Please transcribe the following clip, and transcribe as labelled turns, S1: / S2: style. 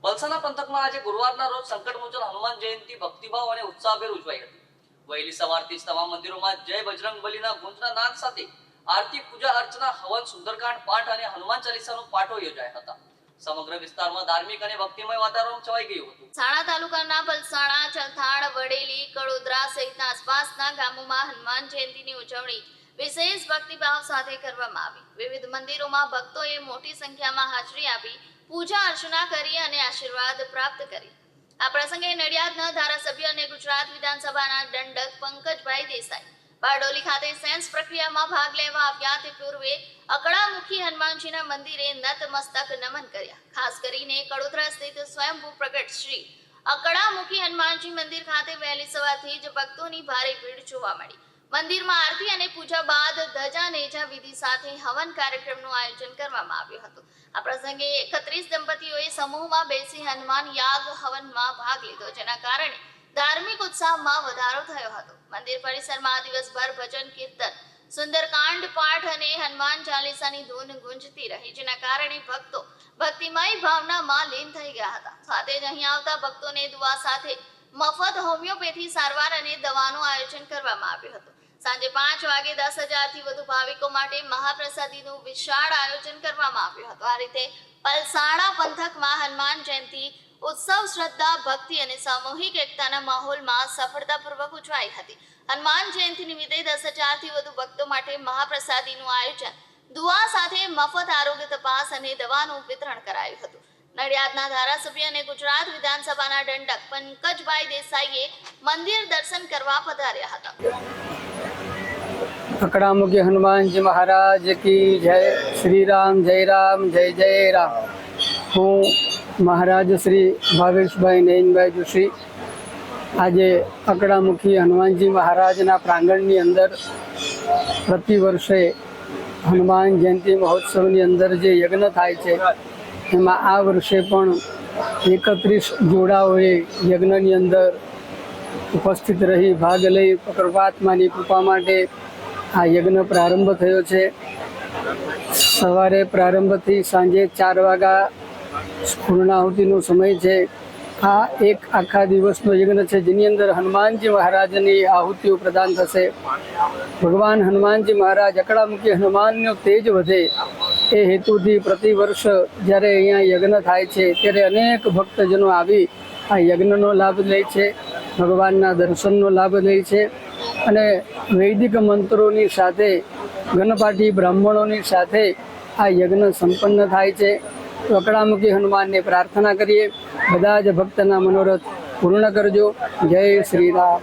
S1: બલસાના પંથકમાં આજે ગુરુવારના રોજ સંકટમોચન હનુમાન જયંતિ ભક્તિભાવ અને ઉત્સાહભેર ઉજવાઈ હતી. વહેલી સવારથી તમામ મંદિરોમાં જય બજરંગબલીના ગુંજના નાદ સાથે આરતી, પૂજા અર્ચના, હવન, સુંદરકાંડ પાઠ અને હનુમાન ચાલીસાનો પાઠો યોજાયા હતા. સમગ્ર વિસ્તારમાં ધાર્મિક અને ભક્તિમય વાતાવરણ છવાઈ ગયું હતું.
S2: સાણા તાલુકાના બલસાણા, ચલથાણ, વડેલી, કડોદરા સહિતના આસપાસના ગામોમાં હનુમાન જયંતિની ઉજવણી વિશેષ ભક્તિભાવ સાથે કરવામાં આવી. વિવિધ મંદિરોમાં ભક્તોએ મોટી સંખ્યામાં હાજરી આપી પૂજા અર્ચના કરી અને આશીર્વાદ પ્રાપ્ત કરી. આ પ્રસંગે નડિયાદના ધારાસભ્ય અને ગુજરાત વિધાનસભાના દંડક પંકજભાઈ દેસાઈ બારડોલી ખાતે સેન્સ પ્રક્રિયામાં ભાગ લેવા આવ્યા. તે પૂર્વે અકળામુખી હનુમાનજીના મંદિરે નતમસ્તક નમન કર્યા. ખાસ કરીને કડોદરા સ્થિત સ્વયંભૂ પ્રગટ શ્રી અકળામુખી હનુમાનજી મંદિર ખાતે વહેલી સવારથી જ ભક્તોની ભારે ભીડ જોવા મળી. મંદિરમાં આરતી અને પૂજા બાદ ધજા નેજા વિધિ સાથે હવન કાર્યક્રમનું આયોજન કરવામાં આવ્યું હતું. આ પ્રસંગે 31 દંપતીઓએ સમૂહમાં બેસી હનુમાન યાગ હવનમાં ભાગ લીધો, જેના કારણે ધાર્મિક ઉત્સાહમાં વધારો થયો હતો. મંદિર પરિસરમાં દિવસભર ભજન, કીર્તન, સુંદરકાંડ પાઠ અને હનુમાન ચાલીસાની ધૂન ગુંજતી રહી, જેના કારણે ભક્તો ભક્તિમય ભાવનામાં લીન થઈ ગયા હતા. સાથે જ અહીં આવતા ભક્તોને દુઆ સાથે મફત હોમિયોપેથી સારવાર અને દવાનું આયોજન કરવામાં આવ્યું હતું. સાંજે 5 વાગે 10,000 થી વધુ ભાવિકો માટે મહાપ્રસાદીનું વિશાળ આયોજન કરવામાં આવ્યું હતું. આ રીતે પલસાણા પંથકમાં હનુમાન જયંતિ ઉત્સવ શ્રદ્ધા, ભક્તિ અને સામૂહિક એકતાના માહોલમાં સફળતાપૂર્વક ઉજવાઈ હતી. હનુમાન જયંતિ નિમિત્તે 10,000 થી વધુ ભક્તો માટે મહાપ્રસાદીનું આયોજન, દુઆ સાથે મફત આરોગ્ય તપાસ અને દવાનું વિતરણ કરાયું હતું. નડિયાદના ધારાસભ્ય અને ગુજરાત વિધાનસભાના દંડક પંકજભાઈ દેસાઈએ મંદિર દર્શન કરવા પધાર્યા હતા.
S3: અકળામુખી હનુમાનજી મહારાજ કી જય. શ્રી રામ, જય રામ, જય જય રામ. હું મહારાજ શ્રી ભાવેશભાઈ નયનભાઈ જોશી આજે અકળામુખી હનુમાનજી મહારાજના પ્રાંગણની અંદર પ્રતિ વર્ષે હનુમાન જયંતિ મહોત્સવની અંદર જે યજ્ઞ થાય છે એમાં આ વર્ષે પણ 31 જોડાઓએ યજ્ઞની અંદર ઉપસ્થિત રહી ભાગ લઈ પરમાત્માની કૃપા માટે આ યજ્ઞ પ્રારંભ થયો છે. સવારે પ્રારંભથી સાંજે 4 વાગ્યા પૂર્ણાહુતિનો સમય છે. આ એક આખા દિવસનો યજ્ઞ છે જેની અંદર હનુમાનજી મહારાજની આહુતિઓ પ્રદાન થશે. ભગવાન હનુમાનજી મહારાજ અકળામુખી હનુમાનનો તેજ વધે એ હેતુથી પ્રતિ વર્ષ જ્યારે અહીંયા યજ્ઞ થાય છે ત્યારે અનેક ભક્તજનો આવી આ યજ્ઞનો લાભ લે છે, ભગવાનના દર્શનનો લાભ લે છે અને વૈદિક મંત્રોની સાથે ગણપાઠી બ્રાહ્મણોની સાથે આ યજ્ઞ સંપન્ન થાય છે. તો અકળામુખી હનુમાનને પ્રાર્થના કરીએ બધા જ ભક્તના મનોરથ પૂર્ણ કરજો. જય શ્રી રામ.